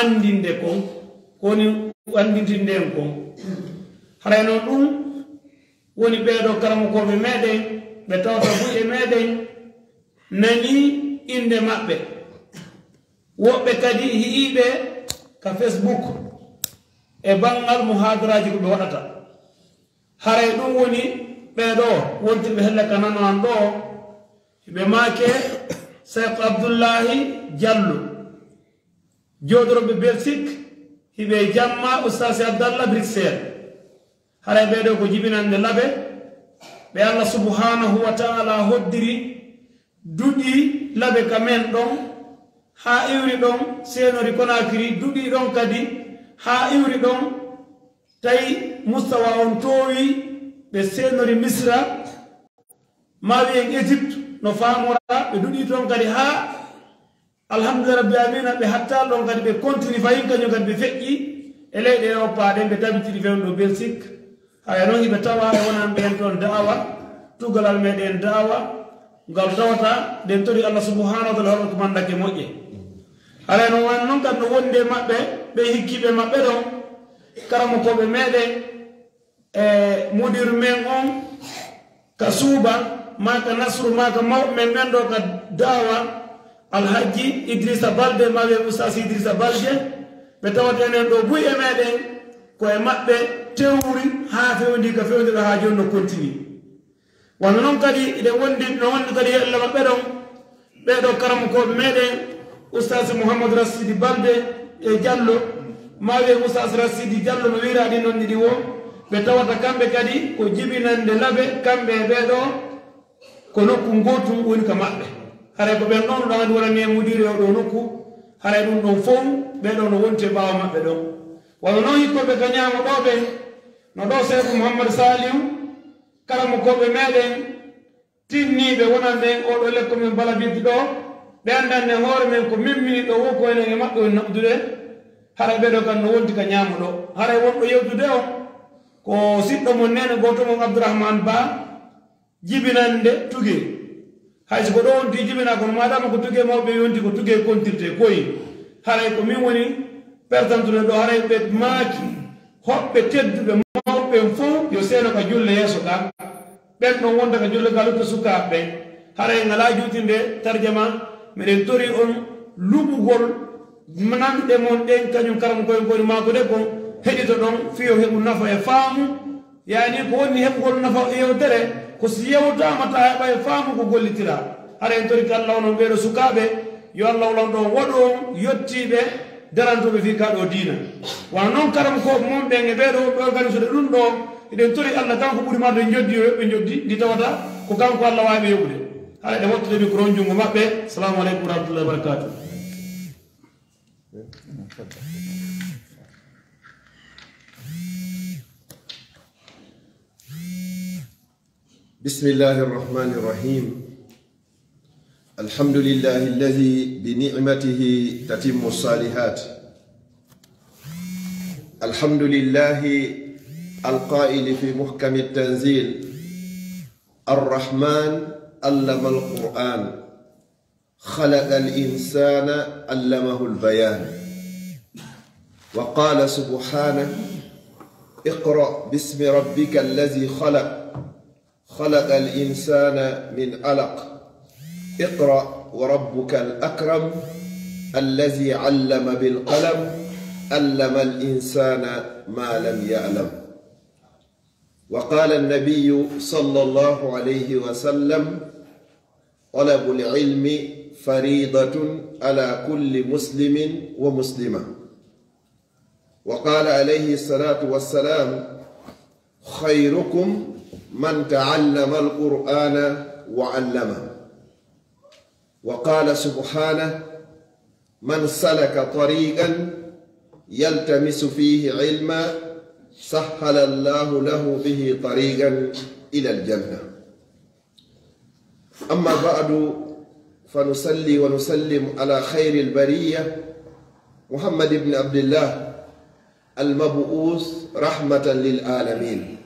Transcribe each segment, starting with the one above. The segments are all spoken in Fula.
andinde kon koni andintinden kon harayno ɗum woni ɓeeɗo karamokoɓe meɗen ɓe tawta buƴe meɗen nani inde maɓɓe woɓɓe kadi hiiɓe ka Facebook e bangal muhadaraji ko ɓe waɗata haray ɗum woni ɓeeɗo wontiɓe helle ka nano an ɗo ɓe maake Cheikh Abdoullahi Diallo jooɗoroɓe Belgique hiɓe jamma Oustaz Abdallah Bruxelles haray ɓeeɗo ko jibinande laɓe ɓe Allah subhanahu wa taala hoddiri duɗi laɓe ka men ɗon ha iwri ɗon senori Conakry duɗi ɗon kadi ha iwri ɗon tawi mustawa on towi ɓe senori Misra ma wiyen Égypte no famora ɓe duɗi toon kadi ha alhamdulillah rabbi amina ɓe hattal ɗon kadi ɓe continue fayin kañum kadi ɓe feƴƴi e leyɗe Europaɗen ɓe tabitiri fewno ɗo Belgique haya noon hiɓe tawa e wonan ɓen toon da'awa tugalal meɗen da'awa ngal tawata ɗen tori Allah subhanahu wa taala hoɗo ko mandake moƴƴe haya no wan noon kadi no wonde maɓɓe ɓe hikkiɓe maɓɓe ɗon karamokoɓe meɗen e mudir men on ka suuba maka nasru maka mawɓe men men ɗo ka da'awa alhaji Idrissa Balde ma wiye Oustaz Idrissa Balde ɓe tawata enen ɗo buy e meɗen koye maɓɓe tewri ha fewndi ka fewndi ɗo ha joni no continue wano noon kadi eɗen wondi no wondi kadi yella maɓɓe ɗon ɓeɗo karamokoɓe meɗen Oustaz Mouhamadou Rassidi Balde e Diallo ma wiye Oustaz Rassidi Diallo no wiraɗi noon ɗiɗi wo ɓe tawata kamɓe kadi ko jibinande laɓe kamɓe ɓeɗo ko nokku gotum woni ka maɓɓe haray ko ɓen ɗon ɗo andi wonani e mudiri o ɗo nokku haray ɗum ɗon fof ɓeɗo no wonti e ɓawa maɓɓe ɗon wano noon hikkoɓe ka ñaama ɗo ɓe no ɗo Cheikh Mouhamadou Saliou karamokoɓe meɗen tinniɓe wonan ɓen oɗo lekko min bala biddi ɗo ɓe andanne hoore men ko mimmini ɗo woko enen e maɓɓe woni naɓdude haray ɓeɗo kan no wonti ka ñaama ɗo haray wonɗo yewtude o ko siɗɗo mon nene goto mon Abdourahmane Ba jibinande tugue hay so ko ɗo wonti jibina kono madama ko tugue mawɓe yonti ko tugue kontirte koyi haray ko min woni pertantude ɗo haray ɓe maaki hoɓɓe tedduɓe mawɓe fof yo seeno ka julle yeeso ka ɓen ɗon wonta ka julle ka lutta sukaɓe ɓen haray ngala juutinde tarjama miɗen tori on luɓugol nanɗe mon ɗen kañum karam koye goni maako de kon heɗito ɗon fiyo heɓu nafa e faamu yani ko woni heɓugol nafa yewtere ko si yewtama ta heɓa e faamu ko gollitira hara en tori ka Allah onon ɓeeɗo sukaɓe yo Allah olon ɗon waɗu on yettiɓe darantoɓe fi kaɗo diina wano noon karam ko mon ɓen e ɓeeɗo ɓe organisede ɗum ɗo eɗen tori Allah kanko ɓuuri madde joddi yo yoɓɓe joddi ndi tawata ko kanko Allah wawi ɓe yoɓude hara ɗe wattude micro on jungo maɓɓe. Assalamu aleykum wa rahmatullahi wa barakatuh. بسم الله الرحمن الرحيم الحمد لله الذي بنعمته تتم الصالحات الحمد لله القائل في محكم التنزيل الرحمن علم القرآن خلق الإنسان علمه البيان وقال سبحانه اقرأ باسم ربك الذي خلق الإنسان من علق اقرأ وربك الأكرم الذي علم بالقلم علم الإنسان ما لم يعلم وقال النبي صلى الله عليه وسلم طلب العلم فريضة على كل مسلم ومسلمة وقال عليه الصلاة والسلام خيركم من تعلم القرآن وعلمه وقال سبحانه من سلك طريقا يلتمس فيه علما سهل الله له به طريقا إلى الجنة أما بعد فنصلي ونسلم على خير البرية محمد بن عبد الله المبعوث رحمة للعالمين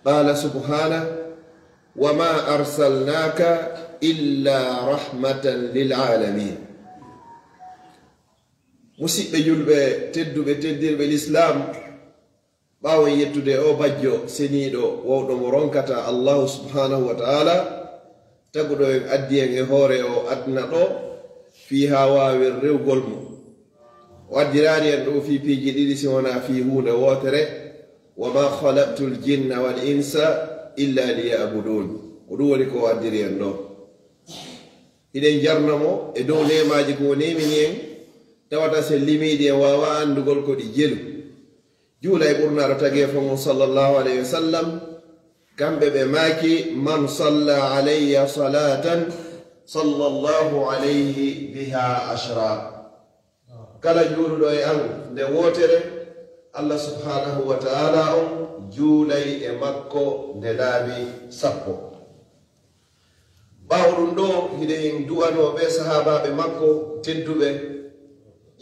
قال سبحانه وما أرسلناك إلا رحمة للعالمين musidɓe julɓe tedduɓe teddirɓe l'islam ɓawon yettude o bajjo seniiɗo wowɗo mo ronkata allahu subhanahu wa ta'ala taguɗo en addi en e hoore o adna ɗo fii ha waawir rewgol mo o addirani en ɗo fii piiji ɗiɗi si wona fii huunde wootere wa ma khalaqtu l jinna wal insa illa liyabudun ko ɗum woni ko o addiri en ɗo hiɗen jarnamo e dow nemaji ko nemini en tawata sen limiɗi en wawa andugol ko ɗi jelu juula e ɓurnaɗo tagi fo mum sallllahu alayhi wa sallam kamɓe ɓe maaki man salla alayya salatan sallllahu alayhi biha ashra kala juuluɗo e an nde wootere allah subhanahu wa ta'ala on juulay e makko nde laabi 10 ɓaawo ɗum ɗo hiɗen du'anoɓe sahabaɓe makko tedduɓe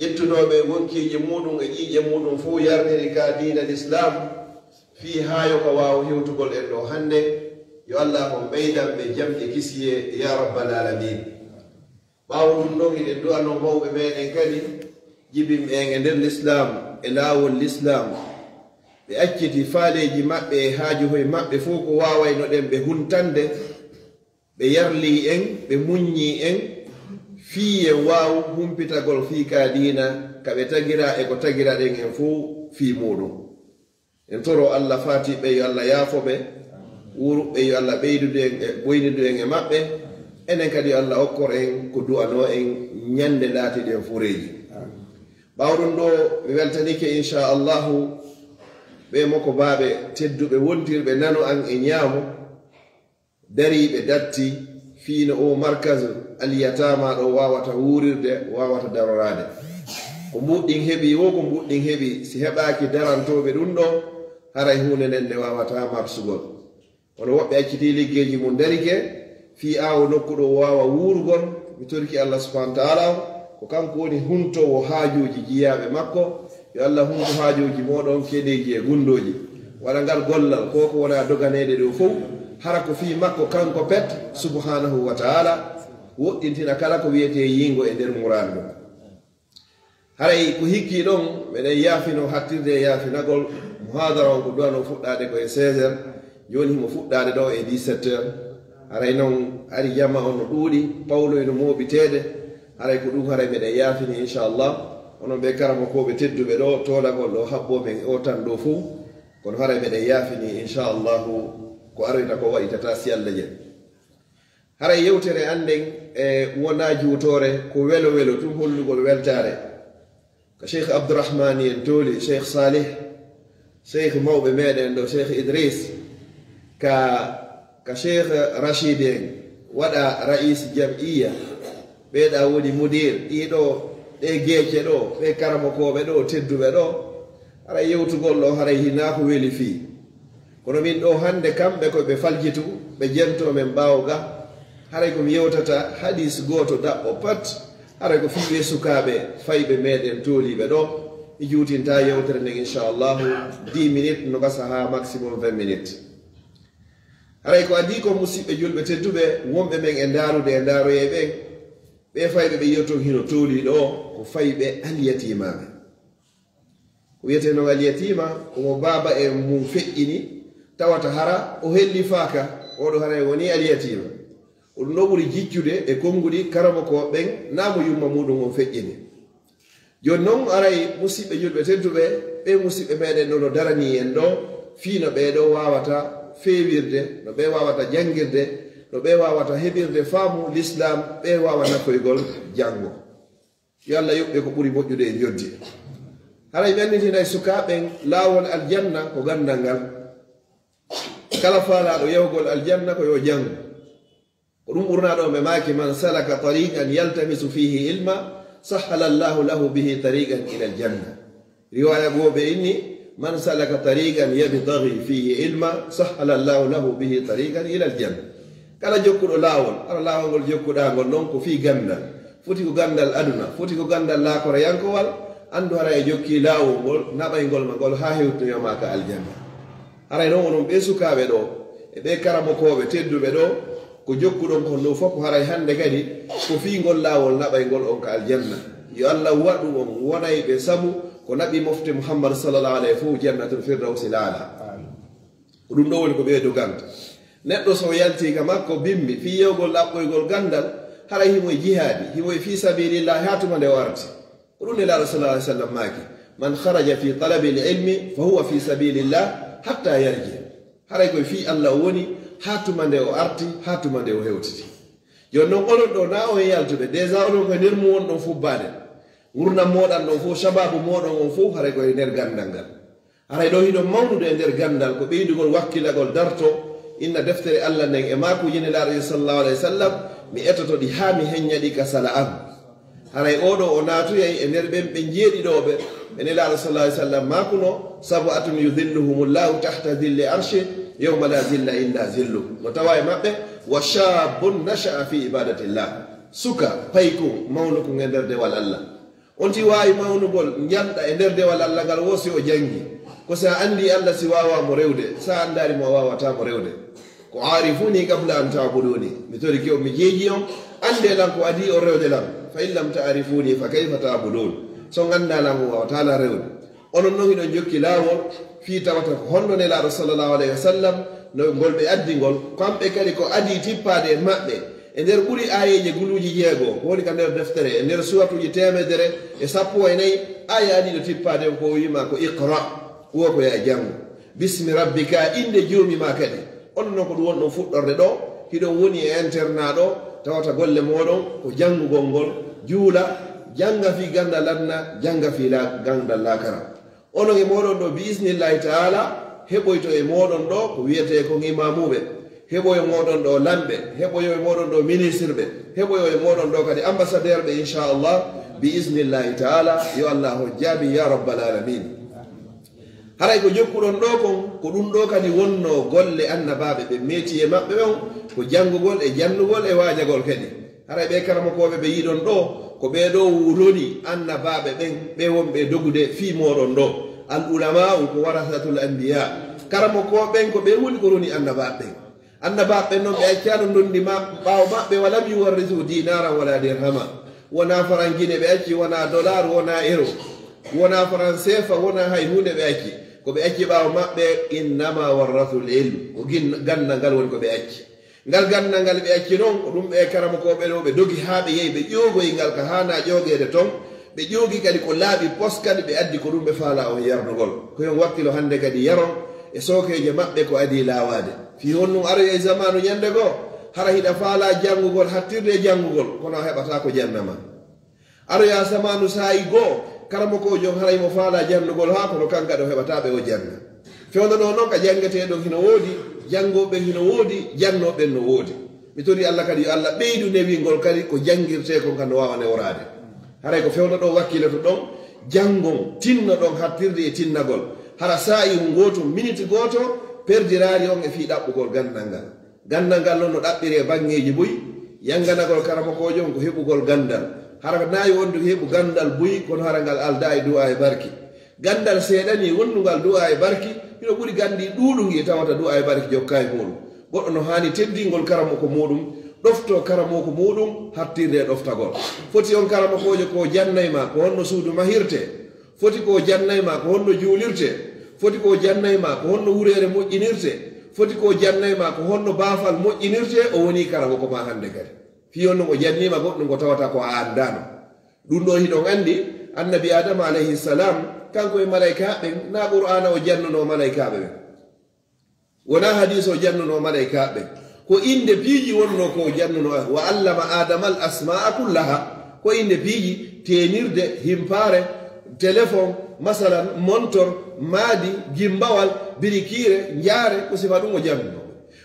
ƴettunoɓe wonkiije muɗum e ƴiiƴe muɗum fuu yarniri ka diina l'islam fii haayo ka waawa hewtugol en ɗo hannde yo allah ko ɓeydan ɓe jamɗe kisiye ya rabbal alamin ɓaawo ɗum ɗon hiɗen du'ano mawɓe meɗen kadi jibinɓe en e nder l'islam e laawol l'islam ɓe acciti faaleji maɓɓe e haajuhoye maɓɓe fof ko waawayno ɗen ɓe huntande ɓe yarli en ɓe muññi en fii en waaw humpitagol fii ka diina ka ɓe tagira e ko tagira ɗen en fof fii muɗum en toro allah faatiɓe yo allah yaafoɓe wuruɓe yo allah ɓeydude en e ɓoynidu en e maɓɓe enen kadi yo allah okkor en ko du'ano en ñande laatiɗen fureeji ɓawɗum ɗo mi weltanike inchallahu ɓe moko baaɓe tedduɓe wontirɓe nano an e ñaamo dariɓe datti fiino o markase aliyatama ɗo wawata wuurirde wawata darorade ko mbuɗɗin heeɓi wo ko mbuɗɗin heeɓi si heɓaki darantoɓe ɗum ɗo haray hunde nden nde wawata marsugol kono woɓɓe acciti liggeji mum darike fi awo nokkuɗo wawa wuurgol mi torki allah subahana taala ko kanko woni huntowo haajuji jiyaɓe makko yo allah hunto haajuji moɗon keɗeji e gundoji waɗa ngal gollal ko ko wona doganede ɗo fof hara ko fi makko kanko pet subhanahu wa taala woɗɗintina kala ko wiyete yingo e nder murado haray ko hikki ɗon meɗen yaafino hattirde e yaafinagol muhadara on ko duwano fuɗɗade ko e 16 heures joni himo fuɗɗade ɗo e 17 heures haray noon ari jamma on no ɗuuɗi pawloyno moɓiteede haray ko ɗum haray meɗen yaafini inchallah onon ɓe karamakoɓe tedduɓe ɗo tolagol ɗo habbomen o tan ɗo fof kono haray meɗen yaafini inchallahu ko aroyta ko waɗitata si allah jen haray yewtere anden e wona juutore ko welo welo tum hollugol weltare ko cheikh abdourahmani en tooli cheikh salih cheikh mawɓe meɗen ɗo cheikh idris ka cheikh rachid en waɗa rais jamiya ɓeɗa woni mudir ɗiɗo ɗe geece ɗo ɓe karamakoɓe ɗo tedduɓe ɗo haray yewtugol ɗo haray hina ko weeli fii kono min ɗo hande kamɓe koɓe faljitu ɓe jento men ɓawo ga haray komi yewtata hadis goto daɓɓo pat haray ko fiɓe sukaɓe fayɓe meɗen tooliɓe ɗo mi juutinta yewtere nden inchallahu 10 minutes no gasa ha maximum 20 minutes haray ko adi ko musidɓe julɓe tedduɓe wonɓe men e ndarude e ndaroye ɓen ɓe fayɓe ɓe yetton hino tooliɗo ko fayɓe alyatimaɓe ko wiyete noon alyatima komo baba e mum feƴƴini tawata hara o helli faaka oɗo haray woni alyatima oɗum ɗo ɓuri jiccude e konnguɗi karama ko ɓen namo yumma muɗum on feƴƴini joni noon aray musidɓe julɓe tedduɓe ɓe musidɓe meɗen ɗo no darani en ɗo fiino ɓeɗo wawata feewirde no ɓe wawata jangirde no ɓe wawata heɓirde faamu l'islam ɓe wawa nafoygol janngo yo allah yoɓɓe ko ɓuri moƴƴude e joddi haray mi annitina e sukaɓen laawol aljanna ko gandal ngal kala faalaɗo yahugol aljanna ko yo jango ko ɗum ɓurnaɗo ɓe maaki man salaka tariqan yaltamisu fihi ilma sahala llahu lahu bihi tariqan ila aljanna riwaya goɓe inni man salaka tariqan yabtagi fihi ilma sahala llahu lahu bihi tariqan ila aljanna kala jokkuɗo laawol ara laawol ngol jokkuɗa ngol noon ko fii gandal foti ko gandal aduna foti ko gandal laakora yankowal andu hara e jokki laawol ngol naɓaygol ma ngol ha hewtoyoma ka aljanna haray noon onon ɓe sukaɓe ɗo e ɓe karamakoɓe tedduɓe ɗo ko jokkuɗon kon ɗo fof ko haray hande kadi ko fii ngol laawol naɓaygol on ka aljanna yo allah waɗu on wonay ɓe sabu ko naɓi mofte mouhammad sallallahu alayhi fof jannatul firdausi laala ko ɗum ɗo woni ko ɓeydo ganda neɗɗo so yaltika makko bimbi fi yewgol ɗaɓɓoygol gandal hara himoye jihaadi himoye fi sabilillahi ha tuma nde warti ko ɗum nelaɗo sallallahu alayhi sallam maaki man haraja fi talabi lilmi fa huwa fi sabilillah hatta yarji haray koye fi allah o woni ha tuma nde o arti ha tuma nde o hewtiti joni noon onon ɗo na o e yaltuɓe déjà onon koye nder mum wonɗon fubbade gurdam moɗan ɗon fof sababu moɗon on fof haray koye nder gandal ngal haray ɗo hiɗon mawnude e nder gandal ko ɓeydugol wakkilagol darto inna deftere allah nden e makuji nelaɗo sallallahu alayhi wa sallam mi etoto ɗi ha mi heññaɗi ka sala am haray oɗo o natuyay e nder ɓen ɓe jeeɗiɗoɓe ɓe nelaɗo sallallahu alayhi wa sallam makuno sabu atum yudhilluhumullahu tahta dhilli arshi yawma la zilla illa zillu mo tawa e maɓɓe wa shabun nasha'a fi ibadatillah suka payko mawnuko e nder dewal allah on ti wawi mawnugol janɗa e nder dewal allah ngal wosi o jangi ko sa andi allah si wawamo rewde sa andari mo wawatamo rewde ko arifuni qabla an tabuduni mi tori kew mi jeeji on ande lan ko adi o rewde lam fa in lam ta'rifuni fa kayfa ta'budun so ganda lan o wawatala rewde onon noon hiɗon jokki lawol fi tawata ko honno nelaɗo sallallahu alayhi wa sallam no ngolɓe addingol kamɓe kadi ko adi tippade e maɓɓe e nder ɓuri ayeje guluji jeego ko woni ka nder deftere e nder suwatuji 114 aya aɗiɗo tippade ko wima ko iqra wo ko ya jango bismi rabbika inde joomima kadi on noon ko ɗum wonɗon fuɗɗorde ɗo hiɗon woni e internat ɗo tawata golle moɗon ko jangugol ngol juula janga fi gandal adna janga fi gandal lakara onon e moɗon ɗo biisnillahi taala heɓoyto e moɗon ɗo ko wiyete ko imamuɓe heɓoyo moɗon ɗo lamɓe heɓoyo e moɗon ɗo ministre ɓe heɓoyo e moɗon ɗo kadi ambassadeur ɓe inchallah biisnillahi taala yo allah ho jaabi ya rabbal alamin haray ko jokkuɗon ɗo kon ko ɗum ɗo kadi wonno golle annabaɓe ɓe meeti e maɓɓe on ko janngugol e jannugol e waajagol kadi haray ɓe karamakoɓe ɓe yiɗon ɗo ko ɓeɗo wuroni annabaɓe ɓen ɓe wonɓe dogude fi moɗon ɗo al ulamau ko warasatul anbiya karamakoɓe ɓen ko ɓe woni ko roni annabaɓe ɓen annabaɓe ɓen noon ɓe accano dondi ɓawo maɓɓe walam yuwarrisu dinaran wala dirhama wona farangine ɓe acci wona dollar wona euro wona faran sefa wona hay hunde ɓe acci ko ɓe acci ɓawo maɓɓe innama warrathul ilm ko gandal ngal woni ko ɓe acci ngal gandal ngal ɓe acci noon ko ɗum ɓe karamakoɓe ɗo ɓe dogi ha ɓe yehi ɓe ƴogoyi ngal ka hana ƴogede toon ɓe ƴogi kadi ko laaɓi pos kadi ɓe addi ko ɗum ɓe faala on yarnugol koyon wakkilo hande kadi yaron e sokeje maɓɓe ko adi lawade fi honnum aroyo e zamanu ñande goo hara hiɗa faala janngugol hattirde e janngugol kono heɓata ko jannama aroya zamanu saayi goo karamakojo haraymo faala jannugol ha kono kanka ɗo heɓataɓe o janna fewnoɗo noon ka jangeteɗon hino woodi jangoɓe hino woodi jannoɓen no woodi mi tori allah kadi yo allah ɓeydu newingol kadi ko jangirte kon kan no wawa newrade haray ko fewnoɗo wakkile to ɗon jangon tinno ɗon hattirde e tinnagol hara sa'i goto minute goto perdirari on e fi ɗaɓɓugol gandal ngal noon no ɗaɓɓiri e bangeji boyi yanganagol karamakojo on ko heɓugol gandal hara nayi wondu heɓu gandal boyi kono hara ngal alda e du'a e barki gandal seeɗani wonndugal du'a e barki hino ɓuri gandi ɗuɗugi tawata du'a e barki jokka e muɗum goɗɗo no hani teddingol karamoko muɗum ɗofto karamoko muɗum hattirde e ɗoftagol foti on karamakojo ko jannayma ko honno suudu mahirte foti ko jannayma ko honno juulirte foti ko jannayma ko honno wurere moƴƴinirte foti ko jannayma ko honno baafal moƴƴinirte o woni karamoko ma hande kadi fiyon no o jannima goɗɗum ko tawata ko a andano ɗum ɗo hiɗon andi annabi adama alayhi salam kanko e malaikaɓe na qur'ana o jannuno malaikaɓe ɓen wona hadis o jannuno malaikaɓe ko inde piiji wonno ko o jannuno wa allama adama al asma'a kullaha ko inde piiji tenirde himpare téléphone masalan montor maadi gimbawal birikire jaare ko sifa ɗum o jannuno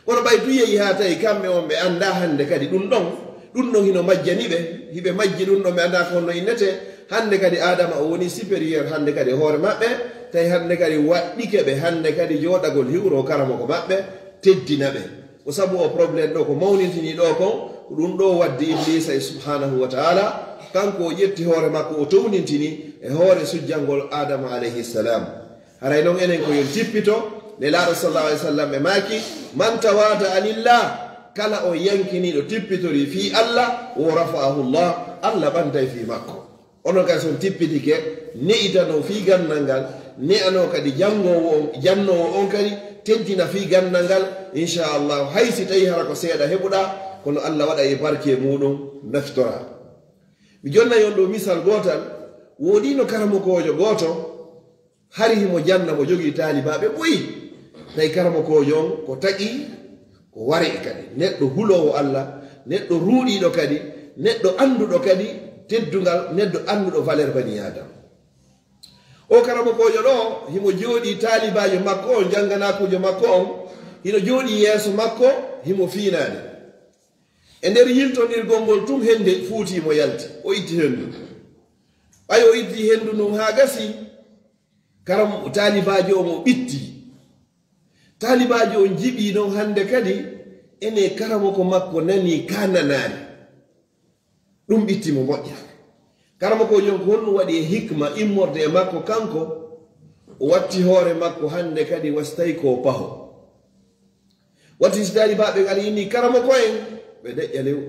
kono ɓay tu yehi ha tawi kamɓe on ɓe anda hande kadi ɗum ɗon hino majjani ɓe hiɓe majji ɗum ɗon ɓe anda ko honno innete hande kadi adama o woni supérieur hande kadi hoore maɓɓe tawi hande kadi waɗɗike ɓe hande kadi joɗagol hiwro karamoko maɓɓe teddina ɓe ko sabu o probléme ɗo ko mawnintini ɗo kon ko ɗum ɗo waddi iblisa subhanahu wa taala kanko o ƴetti hoore makko o townintini e hoore sujjangol adama alayhi salam haray noon enen ko yon tippito nelaɗo sallallahu alih w sallam ɓe maaki man tawada anillah kala o yankiniɗo tippitori fi allah wo rafa'ahu llah allah ɓantay fi makko onon kadi son tippitike ne itano fi gandal ngal ne ano kadi jannowo on kadi tentina fi gandal ngal inchallahu hay si tawi hara ko seeɗa heɓuɗa kono allah waɗa e barke muɗum naftora mi jonna yon ɗo misal gotal woɗino karamokojo goto hari himo janna mo jogui talibaɓe ɓoyi tawi karamokojo on ko taqi ko wari kadi neɗɗo hulowo allah neɗɗo ruuɗiɗo kadi neɗɗo anduɗo kadi teddugal neɗɗo anduɗo valeur bani adam o karamokojo ɗo himo jooɗi talibajo makko on janganakujo makko on hino jooɗi yeeso makko himo fiinade e nder yiltonirgol ngol tum hende fuutimo yalti o itti hendu ɓay o itti hendu ndum ha gasi karam talibajo o mo ɓitti talibajo on jiɓi noon hande kadi ene karamoko makko nani kananani ɗum ɓittimo moƴƴa karamokojon ko honɗum waɗi e hikma immorde e makko kanko o watti hoore makko hande kadi wastayi ko paho watti so talibaɓe ngari inni karamoko en ɓe deƴƴa lew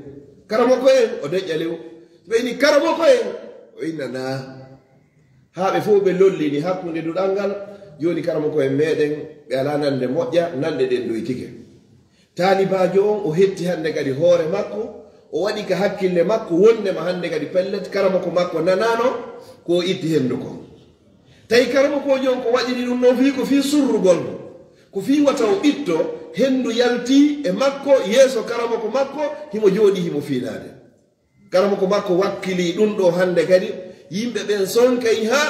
karamoko en o deƴƴa lew ɓe inni karamoko en o innana ha ɓe fof ɓe lollini hakkunde duɗal ngal joni karamoko en meɗen ɓe ala nande moƴƴa nande ɗen ɗoytike talibajo on o hetti hande kadi hoore makko o waɗi ka hakkille makko wondema hande kadi pellet karamoko makko nanano ko itti hendu ko tawi karamokojo on ko waɗiri ɗum noon fi ko fi surrugol mo ko fi wata o ɓitto hendu yalti e makko yeeso karamoko makko himo jooɗi himo fiinade karamoko makko wakkili ɗum ɗo hande kadi yimɓe ɓen sonkay ha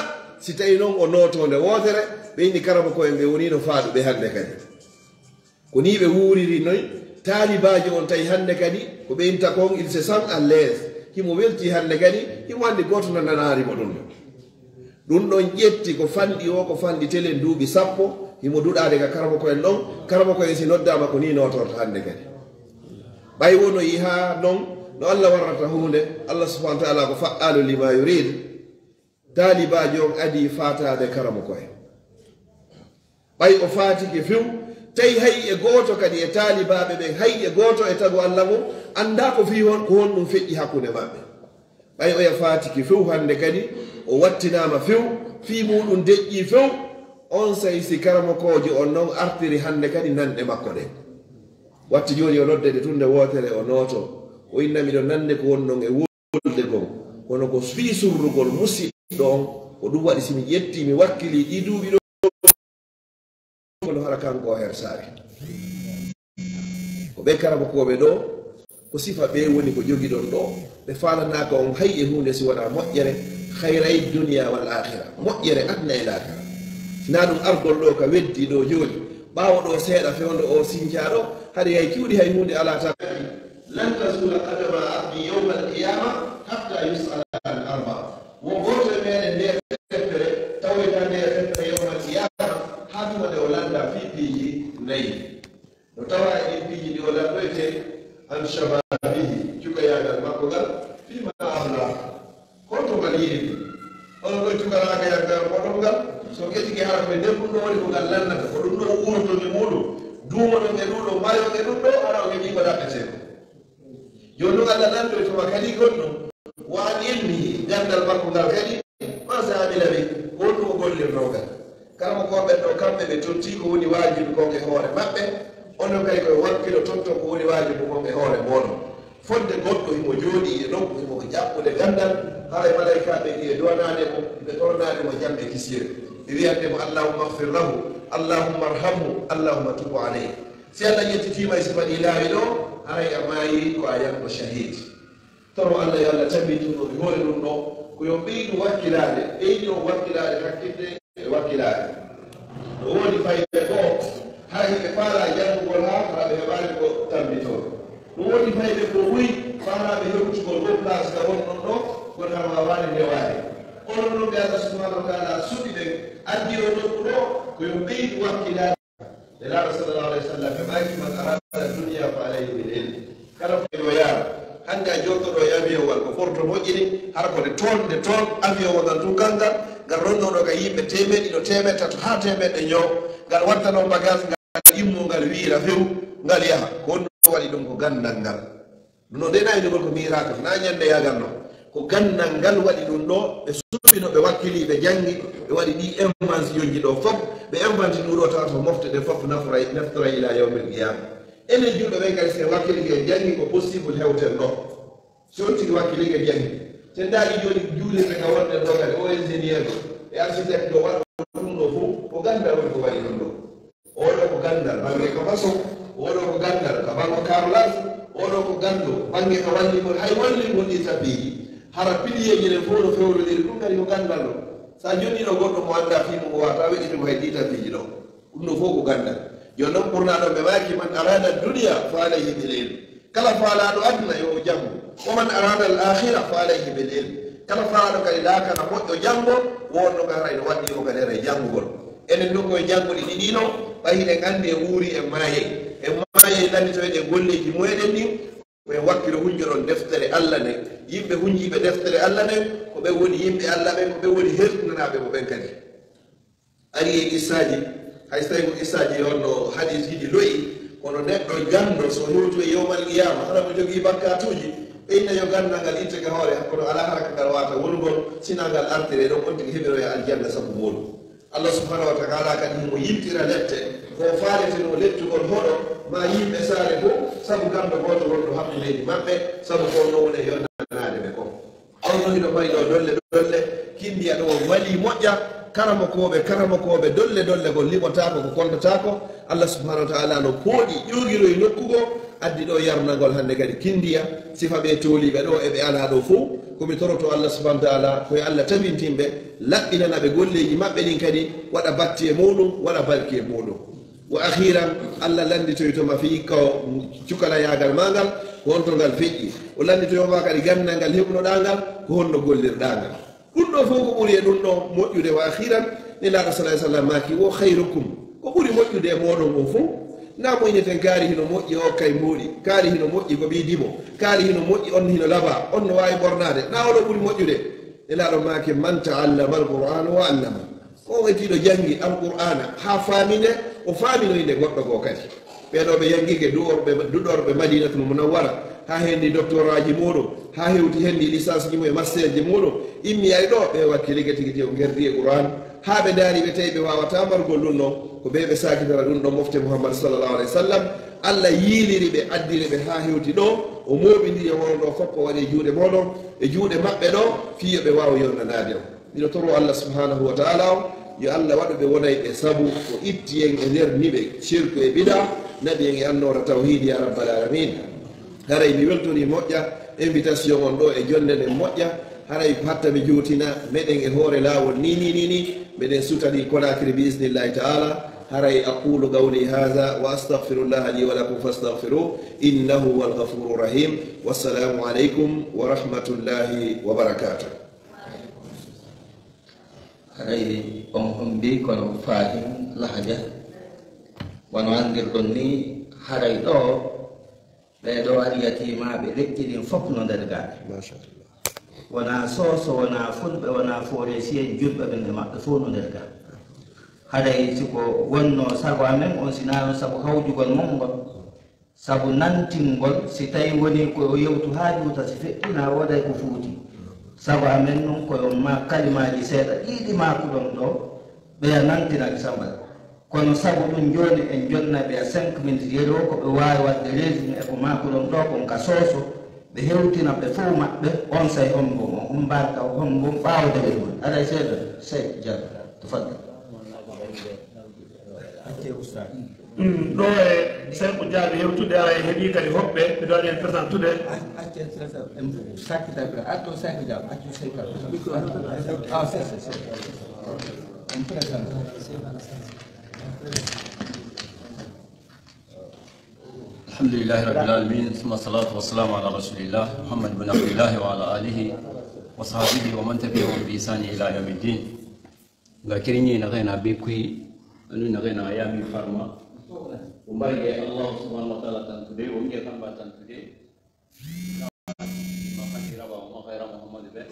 si tawi noon o notonde wotere ɓe inni karamoko en ɓe wonino faaɗuɓe hande kadi ko ni ɓe wuuriri noy talibajo on tawi hande kadi ko ɓeynta kon il se sent à l'aise himo welti hande kadi himo andi goto no nanarimo ɗum ɗum ɗon ƴetti ko fanɗi o ko fanɗi telen duuɓi sappo himo duɗade ka karamoko en ɗon karamoko en si noddama ko ni notorto hande kadi ɓay wono yi ha noon no allah warrata hunde allah subahana wa taala ko fa'alu lima yurid talibajo on adi fatade karamoko en ɓay o fatiki few tawi hay e goto kadi e talibaɓe ɓen hay e goto e tago allah mum anda ko fi hon ko honɗum feƴƴi hakkude maɓɓe ɓay oya fatiki few hande kadi o wattinama few fi muɗum deƴƴi few on say si karamokojo on noon artiri hande kadi nanɗe makko ɗen watti joni o noddede tunde wotere o noto o innamiɗo nande ko wonnon e wolde gon kono ko fi surrugol musidɗo on ko ɗum waɗi simi ƴetti mi wakkili ɗi duuɓi ɗo kono hara kanko o her saare ko ɓe karamokoɓe ɗo ko sifa ɓe woni ko jogi ɗon ɗo ɓe falanaka on hay e hunde si waɗa moƴƴere hayray duniya wal akhira moƴƴere adna e lakara sina ɗum argol ɗo ka weddi ɗo joni ɓawo ɗo seeɗa fewde o sincaɗo haɗa hay cuuɗi hay hunde ala ta lan tasula qadama abdi yawma alqiyama hatta yusala an arba wo goto e meɗen nde feppere taweta nde feppere yawma alqiyama hatumade o landa fi piiji nayyi no tawa e ɗin piiji ɗi o landoyte an shababihi cukayagal makko ngal fima abla holto ngal yiɗi onon ɗo cukalaka yaggal moɗon ngal so gettike hara koye nder ɗum ɗo woni ko ngal lannata ko ɗum ɗo wurotoge muɗum duumoɗon e ɗum ɗo mayoge ɗum ɗo ara o heɓi ko ɗaɓɓeteko joni ɗum allah landoy toma kadi gonɗum waan ilmihi gandal makko ngal kadi ma samila ɓe ko ɗum o gollirnogal kala mo koɓen ɗo kamɓe ɓe totti ko woni wajibi kon e hoore maɓɓe onon kadi koye wakkilo tonton ko woni wajibi kon e hoore moɗon fodde goɗɗo himo jooɗi e nokku himo ko jaɓɓude gandal haray malaikaɓe ɗi e donade mo ɓe tornade mo jamɓe kisire ɓe wiyande mo allahumma ahfir lahu allahumma arhamhu allahumma tubu aleyh si allah ƴettitima e sifaɗi laawi ɗo haray a maayi ko a yanko shahid toro allah yo allah tabbitino ɓe hoore ɗum ɗo ko yo ɓeydu wakkilade ɓeydi o wakkilade hakkille e wakkilade no woni fayde goo ha yimɓe faala jangugol ha haraɓe heɓani ko tambitoɗo ɗum woni fayde ko ɓuuri faalaɓe heɓutugol ɗo place ka wonɗon ɗo kono har wawani ndewade onon ɗum ɓe allah subahanahu wa taala suɗi ɓen addi o nokku ɗo ko yo ɓeydu wakkilade e laaɗo sallallahu alayhi wa sallam heɓaki man arada dunia fa alayhi bil ilm kala koɗo yaara hannde a jottoɗo e avion wal ko forto moƴƴini hara kode tonde toon avion o ngal tun kangal ngal ronnoɗo ka yimɓe temeɗɗiɗo temed tato ha temeɗɗe ñoo ngal wattano bagage ngal immo ngal wiira few ngal yaha ko honɗum waɗi ɗum ko gandal ngal no ndenayidogol ko miraka na ñande yagal no ko gandal ngal waɗi ɗum ɗo ɓe suɓino ɓe wakkili ɓe jangi ɓe waɗi ɗi invention ji ɗo fof ɓe inventi ɗum ɗo tawa to moftede fof naftora ila yawmil qiyama enen julɓe ɓe kadi sen wakkiligue jangi ko possible hewten ɗo so on tigi wakkiligue jangi sen daari joni juulirɓe ka wonɗen ɗo kadi o ingénieur e architecte ɗo waɗa ɗum ɗo fof ko gandal woni ko waɗi ɗum ɗo oɗo ko gandal bange ko maçon oɗo ko gandal ka bango carrelage oɗo ko gando bange ka walligol hay walligol ɗi tapiji hara piliyeji ɗen fof no fewrodiri ɗum kadi ko gandal ɗo sa jonɗino goɗɗo mo anda fimo ko wata weɗitimo hay ɗi tapiji ɗo ɗum ɗo fof ko gandal joni noon ɓurna ɗo ɓe maki man arada dunia fa alayhi bil ilm kala faalaɗo aduna yo jango woman arada al akhira fa alayhi bil ilm kala faalaɗo kadi lakana moƴƴo jango wonno ka hara ene waɗɗimo kadi hara e janngugol enen ɗo koye jannguɗi ɗiɗino ɓayiɗen andi e wuuri e maaye landitoyɗe golleji mumeɗen ɗin ɓe wakkilo hunjoɗon deftere allah nde yimɓe hunjiɓe deftere allah nde ko ɓe woni yimɓe allah ɓe ko ɓe woni hertunanaɓe mo ɓen kadi ari e qissaji hay so tawi ko qissaji onno hadis jiɗi loyi kono neɗɗo gando so hewtu e yowmal qiyama hana mo jogii bakkatuji ɓeyna yo gandal ngal itteke hoore kono ala haraka ngal wata wongol sina ngal artire ɗon on tigi heɓiroye aljanna sabu muɗum allah subhanahu wa taala kadi mo yimtira lette ko faaleteno lettugol hoɗo ma yimɓe saare fof sabu gamɗo goto gonɗo haɓɓileji maɓɓe sabu ko no woni yonnanade ɓe ko awno hino mari ɗo dolle kindiya ɗo wali moƴƴa karamokoɓe dolle gol liɓotako ko kontotako allah subhanahu wa taala no pooɗi ƴugiloye nokkugo addi ɗo yarnagol hannde kadi kindiya sifa ɓe tooliɓe ɗo eɓe ala ɗo fof komi toroto allah subhanahu wa taala koye allah tabintinɓe laɓɓinana ɓe golleji maɓɓe ɗin kadi waɗa batti e muɗum waɗa balki e muɗum wa akhiran allah landitoytoma fi hikka o cukala yagal ma ngal ko honto ngal feƴƴi o landitoyoma kadi gandal ngal heɓnoɗa ngal ko honno gollirɗa ngal ɗum ɗo fof ko ɓuuri e ɗum ɗo moƴƴude wa akhiran nelaɗo salah sallam maki wo khayrukum ko ɓuuri moƴƴude e moɗon o fof na moƴƴeten kaari hino moƴƴi o kay muuɗi kaari hino moƴƴi ko ɓi dimo kaari hino moƴƴi on hino laba on no wawi ɓornade na oɗo ɓuuri moƴƴude nelaɗo maki man taallama alqur'ana wa allama ko wetiɗo jangi alqur'ana ha faaminde o faaminoyde goɗɗo ko kadi ɓeɗoɓe yanguike duɗorɓe madinatul munawwara ha hendi docteur aji muɗum ha hewti hendi licence ji mum e master ji muɗum immi ay ɗo ɓe wakkiligue tigui o gerdi e qur'an ha ɓe daari ɓe tawi ɓe wawata margol ɗum ɗon ko ɓe ɓe sakitara ɗum ɗon mofte mouhammad sallllahu alayhi wa sallam allah yiiliri ɓe addiri ɓe ha hewti ɗo o moɓidiri e hono ɗo fof ko waɗi e juuɗe moɗon e juuɗe maɓɓe ɗo fiyo ɓe wawa yonnanade o mbiɗo toro allah subhanahu wa taala o yo allah waɗu ɓe wonay ɓe sabu ko itti en e nder niɓe shirku e ɓiɗa naɓi en e annora tawhidi ya rabbal alamin haray mi weltori moƴƴa invitation on ɗo e jonde nden moƴƴa haray hatta mi juutina meɗen e hoore laawol ni meɗen sutani konakiri bi isnillahi taala haray aqulu qawli hadha wa astaghfirullaha li wa lakum fastaghfiruh innahu huwal ghafurur rahim wassalamu aleykum wa rahmatullahi wa barakatuh. haray on mbi kono faahim lahaja wono andirɗon ni haray ɗo ɓeɗo ari yatimaɓe leƴƴiɗin fof no nder gaaɓe wona soso wona fulɓe wona foresi en julɓe ɓe nde maɓɓe fof no nder gaaɓe haɗay siko wonno sago amen on sinano sabu hawjugol mongol sabu nantingol si tawi woni ko yewtu ha juuta si feƴƴina woɗay ko fuuti sago amen noon koyo ma kalimaji seeɗa ɗiɗi makuɗon ɗo ɓeya nantinaki sambal kono sabu ɗum joni en jonnaɓe a 5 minutes yeɗo ko ɓe wawi wadde résumé e ko makuɗon ɗo kon ka soso ɓe hewtina ɓe fof maɓɓe on say hombom on mbarka hombom ɓawdeɓe ɗum aɗay seeɗa sey jal to fadde ɗo e senko jaaɓe hewtude ara e heeɓi kadi hoɓɓe ɓe ɗo waɗi en présentude sakkitaɓe atto 5 jam accu 5 الحمد لله رب العالمين ثم الصلاة والسلام على رسول الله محمد بن عبد الله وعلى آله وصحبه ومن تبعهم بإحسان إلى يوم الدين. غاكريني نغينا بكوي أنو نغينا أيامي فرما ومبارك الله سبحانه وتعالى تنتدي ومجي كنبا تنتدي ما خير وما خير محمد به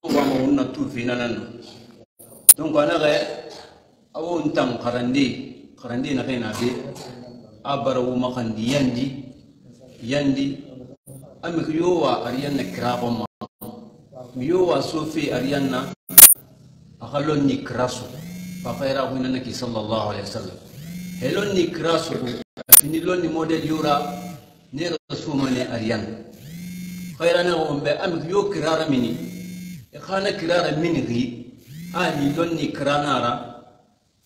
وما هن توفينا لنا دونك أنا غير أو أنتم قرندي نغينا بي أبرو مخندي يندي أمك يوا أريانا كرابما يوا سوفي أريانا أخلوني كراسو فخيرا هنا صلى الله عليه وسلم هلوني كراسو فينيلوني موديل يورا نير سوماني أريانا خيرا نعم بأمك يو كرارا مني إخانا كرارا مني غي آني لوني كرانارا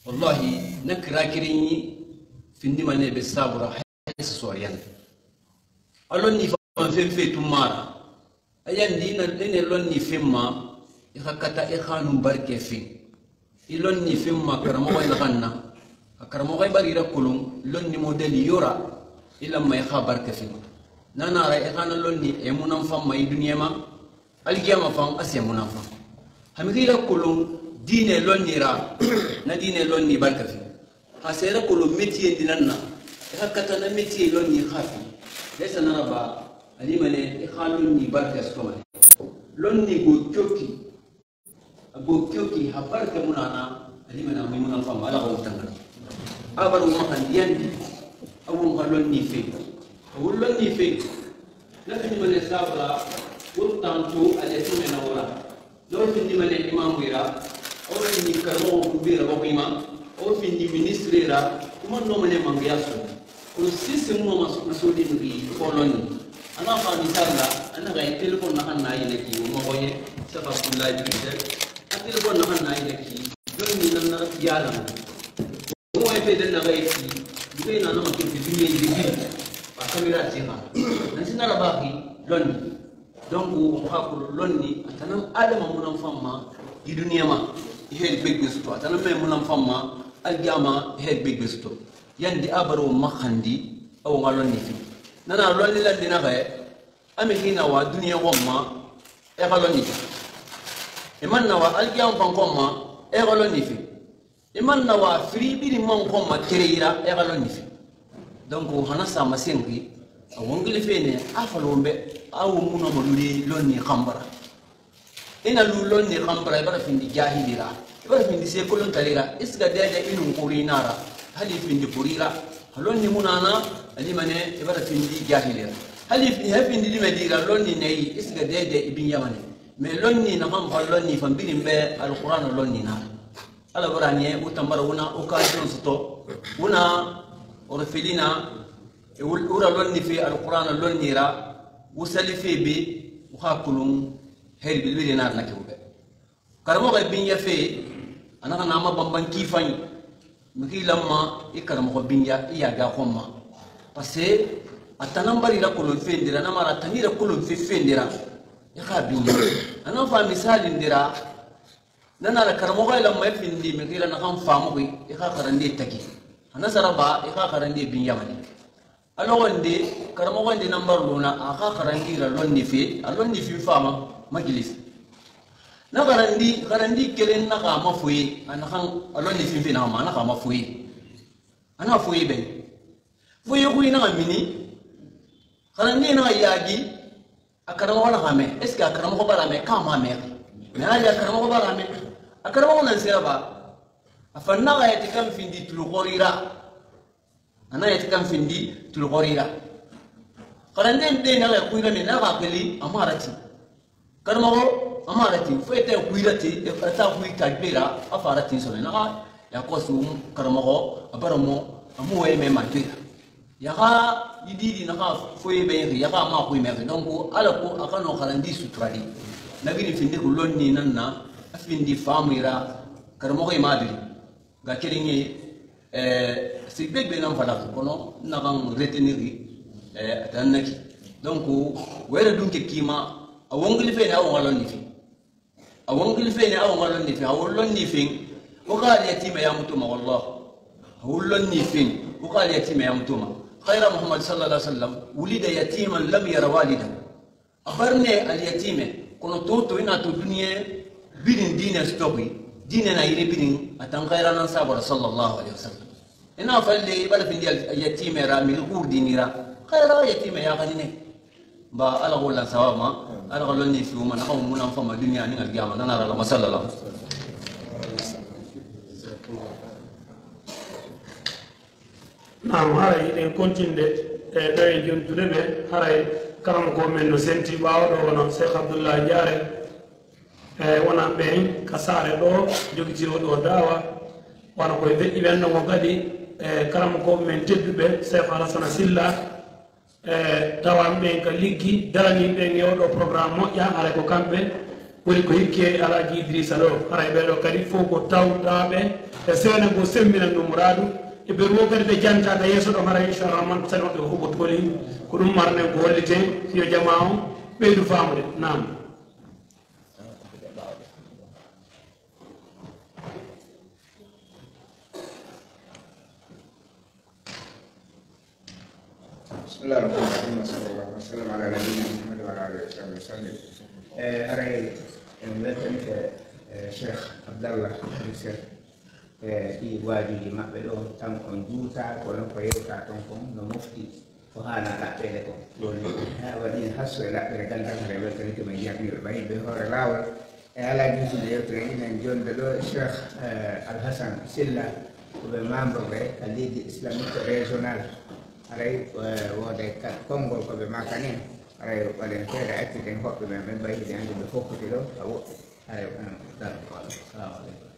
والله نكرا كريني فيني ماني بسابرا حيث سوريان ألوني فان في تمارا أيان دينا لين لوني فيما إخاكتا إخانو بركة فين إلوني فيما كرموغي لغنا كرموغي بريرا كلهم لوني موديل يورا إلا ما يخا بركة فين نانا رأي إخانا لوني يمونام فما يدنيا ما الجيما فان أسيا مونام فان همغيلا كلهم دين لوني را ندين لوني بركة فين هسيرا كلهم متي ديننا إخاكتا نمتي لوني خافي ليس نرى أليماني إخالوني بركة سكوماني لوني go kyoki habarka munana أليماني أمي منا فما لا هو تنقل أبرو مكان يندي أو مخلوني فين أو لوني فين لكن من السابرا وطنتو اليتيم نورا لو في من الإمام ويرا أو في كرمو كبير بقيمة أو في منيستريرا كمان نومن مانجياسو كل سيستم مسؤولين في كولوني أنا فاميسارلا أنا غاي تلفون نحن نايلكي وما هو سبب كل جديد التلفون نحن نايلكي لوني ننا يالنا هو يفيدنا غايتي بين أنا ما كنت في الدنيا جديد وكاميرا سيها نسينا رباقي لوني دونك ومخاكل لوني أتنام آدم منام فما الدنيا ما يهل بيج بستو أتنام منام فما الجامع يهل بيج بستو يندي أبرو مخندي أو غالوني في نانا لوني لندي نغاي أمي هنا والدنيا وما إغالوني في إمان نوا الجامع فانكوما إغالوني في إمان نوا فري بيري مانكوما كريرا إغالوني في دونك هنا سامسينكي أونغلي فيني أفلون بي أو منا ملولي لوني خمبرا إن لوني خمبرا يبقى فيني جاهليرا يبقى فيني سيكولون تليرا إسكا دادا إنو كورينارا هل فيني كوريرا لوني منانا اللي مني يبقى فيني جاهليرا هل فيني اللي مديرا لوني ناي إسكا دادا إبن يماني مي لوني نخم فلوني فنبين بي القرآن لوني نار على برانيه وتمبر هنا أوكازيون ستو هنا ورفلينا ورا لوني في القرآن لوني را وسلي في بي وخاكلون هل بالبيل نار نكوبه كرمو غبينيا في أنا كنا ما بمبان كيفاني مكي لما يكرمو غبينيا إياجا خما بس التنمبر إلى كلون فين درا نمارا تنيرا كلون في فين درا يخابينيا أنا فاهم مثال درا نانا كرمو غاي لما يفندي مكي لنا خام فاموي يخاكرندي تكي أنا سربا يخاكرندي بينيا ماني alogande karamogande number luna aka karandira lonni fi fama majlis na karandi kelen na ka mafuyi ana kan lonni fi na ma na ka mafuyi ana fuyi be fuyi ku ina mini karandi na yagi akaramo wala kame est ce que akaramo ko barame kama me na ali akaramo ko barame akaramo nan siraba afanna ga yatikam findi tulqorira أنا يتكلم في دي تلقوريرا قرندين دين على كويرا من ناقلي أمارتي كرمه أمارتي فيتا كويرتي فتا كويتا كبيرة أفارتي سولنا يا كوسوم كرمه أبرمو أمو يمي ماتيرا يا خا يدي نخاف فوي بيني يا خا ما كوي ميري دونكو على كو أكانو قرندي سوترالي نبي في دي كلوني ننا أفندي فاميرا كرمه ما أدري قاكليني c'est big benam fala kono nakang reteniri tanaki donc wera dunke kima awongli fe na awon ni fi awongli fe na awon ni fi awon ni fi وقال يتيم يا متوما والله awon ni fi وقال يتيم يا متوما خير محمد صلى الله عليه وسلم ولد يتيما لم ير والدا أخبرني اليتيم كنت توتو إن الدنيا بين دين استوي ديننا يري بين أتن خير نصابر صلى الله عليه وسلم إنا فلي بلا في اليتيم را من القور دينيرا خير يتيم يا غني با على قول سواما على قول ني في ومن قوم من فما الدنيا ني القيامه نرى الله صلى الله نعم هاي إن كنتم ده يجون تلبه هاي karam ko men no senti bawɗo wono Cheikh Abdoullah Diaré wona ɓen kasare ɗo jogiti oɗo dawa wona koye deƴƴi ɓenno ko kadi karam ko men tedduɓe Cheikh Alassana Silla tawan ɓen ka liggi darani ɓen e oɗo programme moƴƴa haray ko kamɓe woni ko hikki Alaji Idrissa ɗo haray ɓeɗo kadi fof ko tawtaɓe e sene ko semminan ɗum muradu e ɓe ruwo kadi ɓe jantada yeeso ɗo haray inchallah man sani maɓɓe fof ko toli ko ɗum marnen ko hollite yo jama o ɓeydu famude nam بسم الله الرحمن الرحيم وصلى الله وسلم على نبينا محمد وعلى اله وصحبه وسلم. أري مثلك شيخ عبد الله يوسف في واجب ما بلون تام أنجوتا ولم يوتا تونكم نمفتي وهانا لا بيلكم لوني ودين حسوا لا بيرجع لنا غير ذلك من يبني البيت بهور الأول على جزء اليوتين من جون بلو الشيخ الحسن سلا وبمامبر كليد إسلامي ريجونال aray wode kongol ko be makani aray walen fere accident hobbe men bayi de ande be fokkati do awo aray dan assalamu alaikum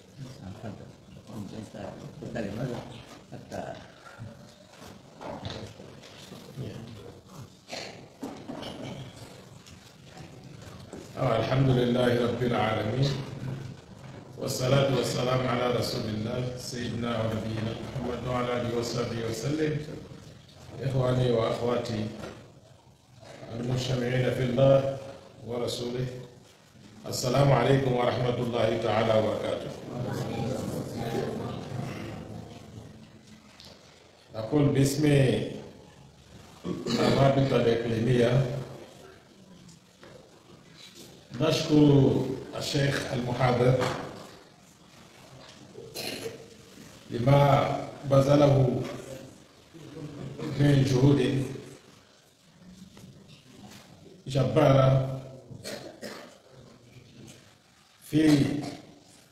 الحمد لله رب العالمين والصلاة والسلام على رسول الله سيدنا ونبينا محمد وعلى آله وصحبه وسلم. إخواني وأخواتي المجتمعين في الله ورسوله، السلام عليكم ورحمة الله تعالى وبركاته. أقول باسم الرابطة الإقليمية نشكر الشيخ المحاضر لما بذله من جهود جبارة في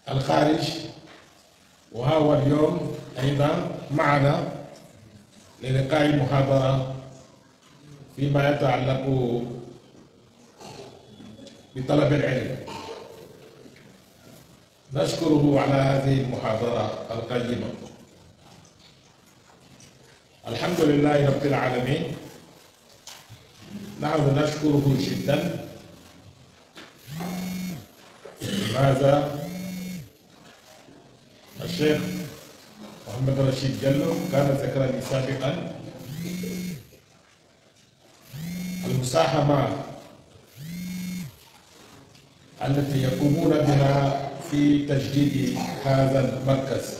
الخارج، وهو اليوم أيضا معنا للقاء المحاضرة فيما يتعلق بطلب العلم. نشكره على هذه المحاضرة القيمة. الحمد لله رب العالمين، نحن نشكره جدا. لماذا؟ الشيخ محمد رشيد جلو كان ذكرني سابقا المساهمة التي يقومون بها في تجديد هذا المركز،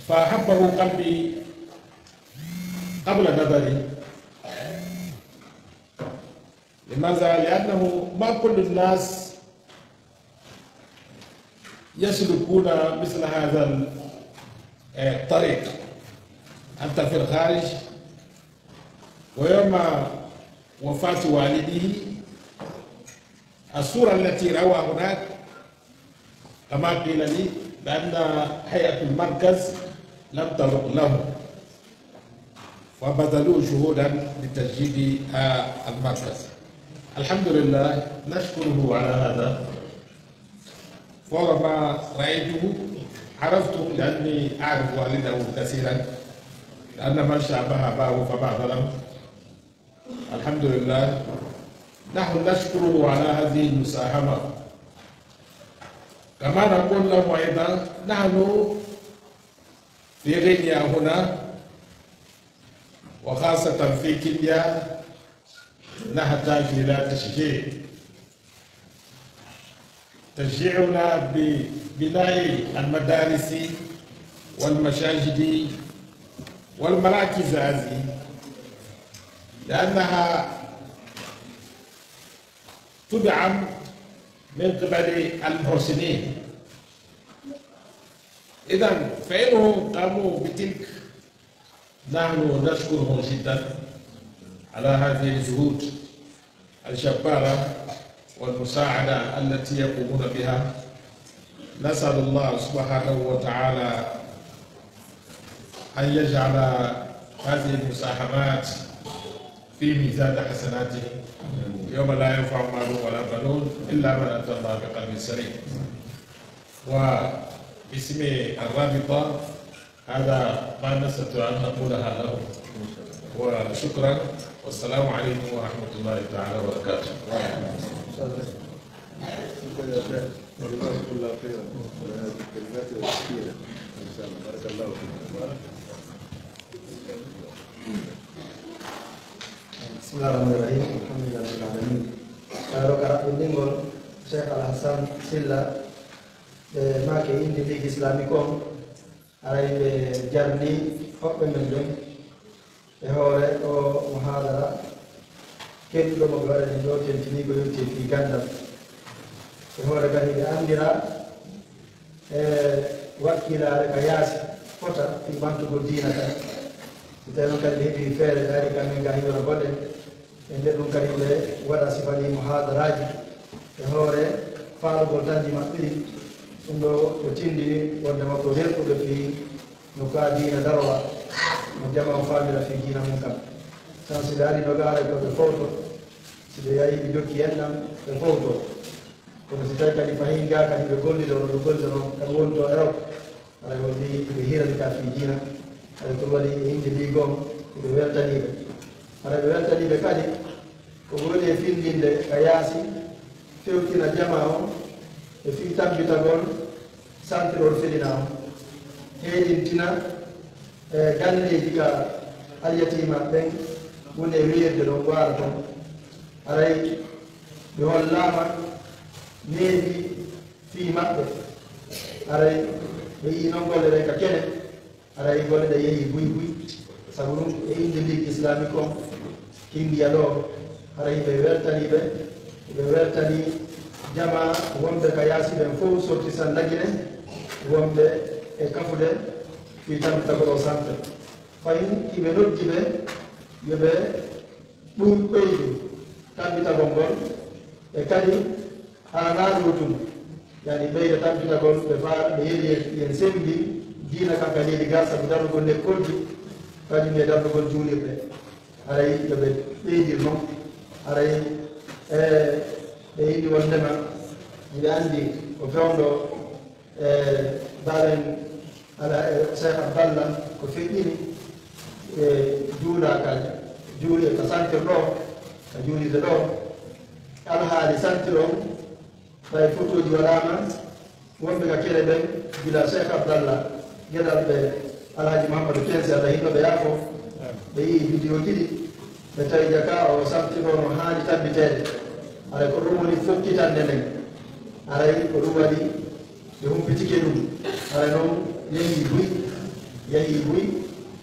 فأحبه قلبي قبل نظري. لماذا؟ لأنه ما كل الناس يسلكون مثل هذا الطريق. أنت في الخارج، ويوم وفاة والده الصورة التي روى هناك كما قيل لي بأن هيئة المركز لم ترق له، وبذلوا جهودا لتجديد المركز. الحمد لله، نشكره على هذا. فورما رأيته عرفته لأني أعرف والده كثيرا، لأن من شابه أباه فما ظلم. الحمد لله، نحن نشكره على هذه المساهمة. كما نقول له أيضا نحن في غينيا هنا وخاصة في كينيا نحتاج إلى تشجيع. تشجيعنا ببناء المدارس والمساجد والمراكز هذه، لأنها تدعم من قبل المحسنين. إذن فإنهم قاموا بتلك، نحن نشكرهم جدا على هذه الجهود الجبارة والمساعدة التي يقومون بها. نسأل الله سبحانه وتعالى أن يجعل هذه المساهمات في ميزان حسناته يوم لا ينفع مال ولا بنون إلا من أتى الله بقلب سليم. وباسم الرابطة هذا ما نسيت أن نقولها له، وشكرا والسلام عليكم ورحمة الله تعالى وبركاته. جزاكم الله خيرا على هذه الكلمات الجميلة إن شاء الله. بارك الله فيكم. بسم الله الرحمن الرحيم. الحمد لله رب العالمين. Kalau karena peninggal Syekh Al Hasan Silla make indi Ligue Islamique on ay jarni hoɓɓe men ɗon e hoore o muhadara kenɗo mo ɓe waɗani ɗo tentini ko yonti fi gandal e hoore kadi ɓe andira e wakkilare ka yaasi fota fi ɓamtugol diina tan so tawi noon kadi ɓe heeɓi feere ɗari kamen ga hiwara goɗɗen e nde ɗum kadi ɓe waɗa sifani muhadaraji e hoore faalugol tanji maɓɓiri ɗum ɗo ko tindini wonde makko welɓuɓe fi no ka diina darowa no jama o famira fi diina mum kam tan si ɓe ari dogare koɓe fowto si ɓe yahi ɓe jokki enɗam ɓe fowto kono si tawi kadi fayin ga kadi ɓe golliɗo no ɓe golliɗo kam woni to Europe aɗa o mbi ɓe hirani ka fi diina aɗa ko waɗi inde ligom ɓe weltaniɓe aɗa ɓe weltaniɓe kadi ko woni e findinde ka yaasi fewtina jama o e fi tambitagol santirol felina o heeɗintina e galleji ka alyatima ɓen woni e wiyirde ɗon waara ton aray ɓe hollama neebi fi maɓɓe aray ɓe yii noon golle ɗen ka kene aray golle ɗe yeehi buy buy sabu ɗum e inde Ligue Islamique on kindiya ɗo aray ɓe weltaniɓe ɓe weltani jama wonɓe ka yaasi ɓen fof sorti san dagine wonɓe e kafude fi tambitagol o santé fayin iɓe noddi ɓe yoɓe ɗum ɓeydu tambitagol ngol e kadi hanaɗo tum yani ɓeyda tambitagol ɓe fa ɓe yeeɗi yen sembi diina kam kadi yeeɗi ga sabu darnugol lekkolji kañum e darnugol juulirɗe aray yoɓe ɓeydir noon aray ɓe yiɗi wondema yiɓe anndi ko fewndo e balen ala Cheikh Abdallah ko feƴƴini e juuɗa ka juuli ka santir ɗo ka juulide ɗo alhaali santir on ɓay photoji waɗama wonɓe ka kele ɓen gila Cheikh Abdallah geɗal ɓe alhaji Mahamadou Kensi Allah hinnoɓe yaafo ɓe yii vidéo ji ɗi ɓe tawi jaka o santiro no haani tabbitede aray ko ɗum woni fokkitande nden aray ko ɗum waɗi ɓe humpitike ɗum aray noon yehi buy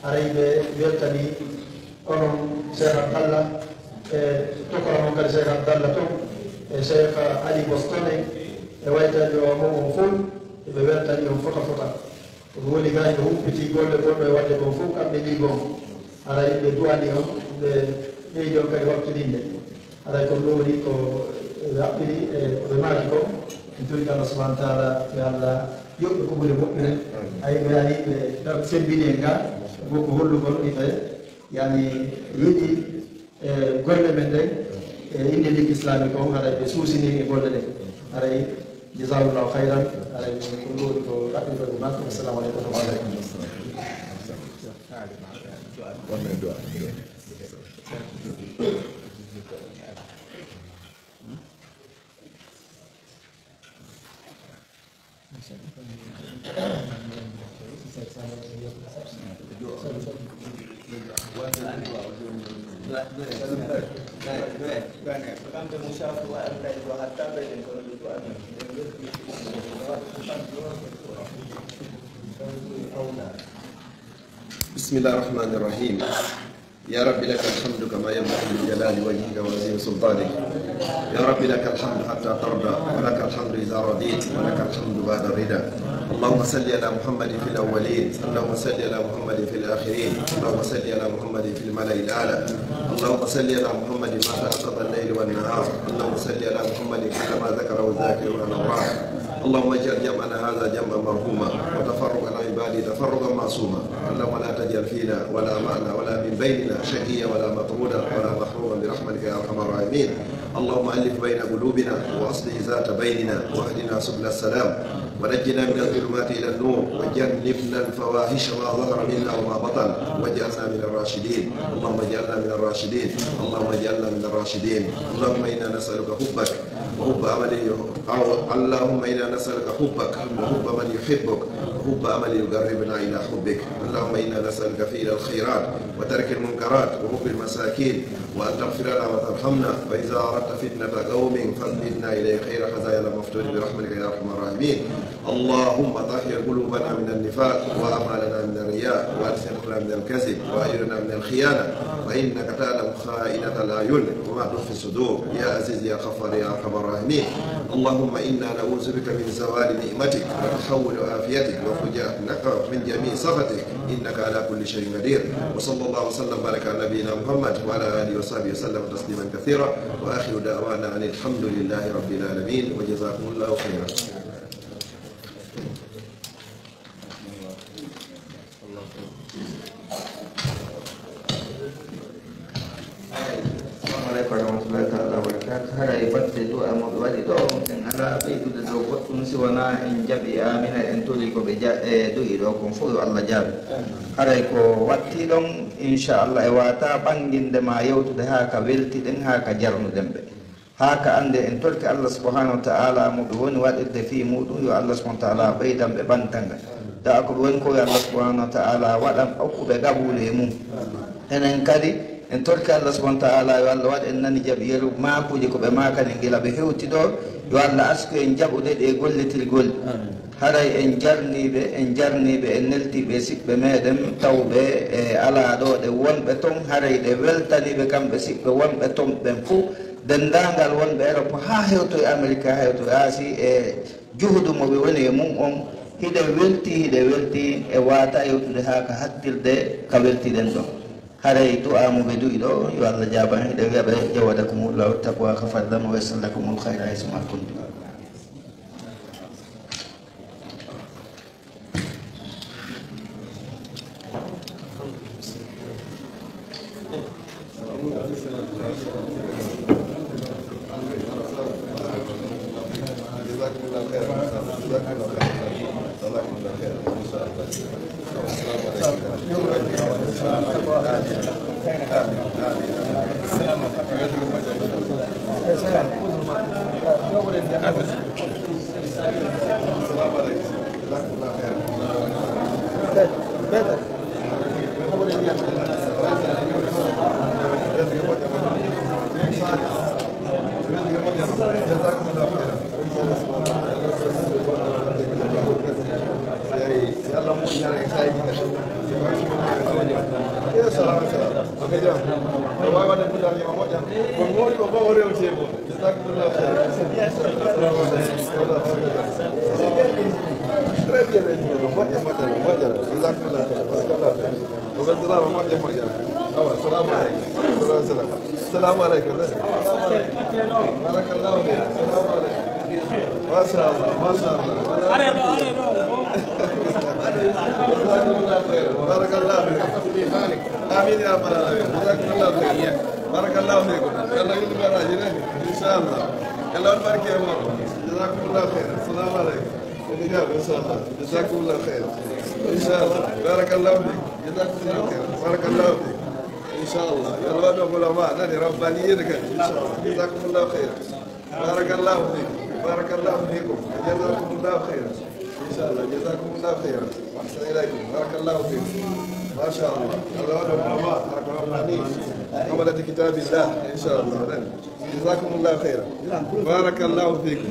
aray ɓe weltani onon Cheikh Abdallah e tokora noon kadi Cheikh Abdallah toon e Cheikh Ali Bostone e waytani o mo on fof eɓe weltani on fota fota ɗum woni gani ɓe humpiti golle gonɗo e wadde kon fof kamɓe ligon aray ɓe duwani on ɓe ɓeydi on kadi waktudinde aray kon ɗum woni ko haɓɓiri e ɓe maaki ko en turi Allah subahana taala ɓe Allah yoɓɓe ko ɓuri moƴƴude ay ɓe ari ɓe sembini en ga goko hollugol iɓe yani yiɗi e golle men ɗen e inde Ligue Islamique on aray ɓe suusini e golle ɗen aray jazakallahu hayran aray ko ɗum woni ko ɗaɓɓirɗo makko. Assalamu aleykum wa rahmatullah. بسم الله الرحمن الرحيم. يا رب لك الحمد كما ينبغي لجلال وجهك وعظيم سلطانك. يا رب لك الحمد حتى ترضى ولك الحمد إذا رضيت ولك الحمد بعد الرضا. اللهم صل على محمد في الأولين، اللهم صل على محمد في الآخرين، اللهم صل على محمد في الملأ الأعلى، اللهم صل على محمد ما تأخذ الليل والنهار، اللهم صل على محمد كما ذكره الذاكرون الله. اللهم اجعل جمعنا هذا جمعا مرحوما وتفرقنا عباد عبادي تفرقا معصوما. اللهم لا تجعل فينا ولا معنا ولا من بيننا شقيا ولا مطرودا ولا محروما برحمتك يا ارحم الراحمين. اللهم الف بين قلوبنا واصلح ذات بيننا واهدنا سبل السلام ونجنا من الظلمات الى النور وجنبنا الفواحش ما ظهر منا وما بطن واجعلنا من الراشدين. اللهم اجعلنا من الراشدين. اللهم اجعلنا من الراشدين. اللهم انا نسالك حبك وحب عمل اللهم انا نسالك حبك وحب من يحبك وحب عمل يقربنا الى حبك. اللهم انا نسالك فعل الخيرات وترك المنكرات وحب المساكين وان تغفر لنا وترحمنا. فاذا اردت فتنه قوم فاردنا اليك خير خزايا المفتون برحمتك يا ارحم الراحمين. اللهم طهر قلوبنا من النفاق واعمالنا من الرياء والسخرة من الكذب واجرنا من الخيانه فانك تعلم خائنه الاعين وما تخفي الصدور يا عزيز يا غفار يا ارحم الراحمين. اللهم انا نعوذ بك من زوال نعمتك وتحول عافيتك وفجاءة نقمك من جميع سخطك انك على كل شيء قدير. وصلى الله وسلم وبارك على نبينا محمد وعلى اله وصحبه وسلم تسليما كثيرا واخر دعوانا ان الحمد لله رب العالمين وجزاكم الله خيرا. Assalamualaikum warahmatullahi wabarakatuh. Hari ibadah doa mawadi doa mungkin ala itu dah buat fungsi wana injabi amina entuli ko beja doi do ko fu Allah jab. Hari ko watti dong insyaallah wata bangin de ma yautu de haka welti den haka jarnu dembe. Haka ande entol ke Allah subhanahu wa ta'ala mu woni wadde fi mudu yo Allah subhanahu wa ta'ala baydam be bantanga. Da ko won ko Allah subhanahu wa ta'ala wadam akku be gabule mum. Enen kadi en torka Allah subhanahu wa ta'ala yo Allah wad en nani jabi yeru ma kuji ko be ma kan ngila be hewti do yo Allah asko en jabude de golletil gol haray en jarni be en nelti be sikbe medem tawbe e ala do de wonbe ton haray de weltani be kambe sikbe wonbe ton ben fu dendangal wonbe Europe ha hewto e America hewto Asi e juhudu mo be woni mum on hide welti e wata yewtude ha ka hattilde ka welti den do. Hari doa mubedu itu, ya Allah jawaban hidup ya baik jawadakumullah taqwa khafadhan wa yasallakumul khaira isma kuntum. Assalamualaikum. Barakallahu fiik. Masya Allah, masya Allah. Barakallahu fiik. Amin ya rabbal alamin. Barakallahu fiik. Barakallahu fiik. Allah itu berajin insyaallah. Allah barke ya Allah. Jazakumullah khair. Assalamualaikum. Insyaallah. Jazakumullah khair. Insyaallah. Barakallahu fiik. Jazakumullah khair. Barakallahu fiik. Insyaallah. Allah ada ulama dari rabbaniyyin kan. Insyaallah. Jazakumullah khair. Barakallahu fiik. Barakallahu fiikum. Jazakumullah khair. Insyaallah. Jazakumullah khair. Ahsan ilaikum. Barakallahu fiik. ما شاء الله. الله ada ulama rabbaniyyin. Amalat kitabillah insyaallah. جزاكم الله خيرا. بارك الله فيكم.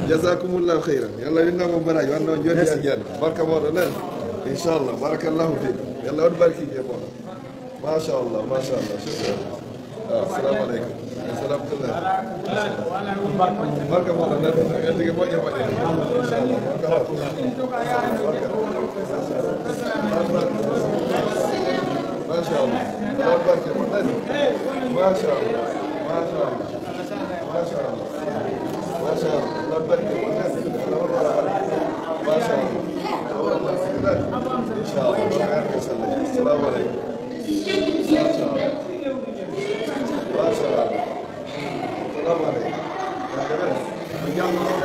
جزاكم الله خيرا. يلا لنا مبارك وانا نجود يا جان. بارك الله ان شاء الله. بارك الله فيكم. يلا نبارك يا مولانا. ما شاء الله ما شاء الله. شكرا. السلام عليكم. السلام الله. بارك الله فيك. انت كيف وجهك ان شاء الله. بارك الله. ما شاء الله. بارك الله. ما شاء الله. ما شاء الله. ما شاء الله. ما شاء الله. ربك ما شاء الله. ما شاء الله.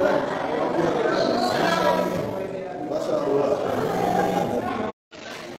Jalan.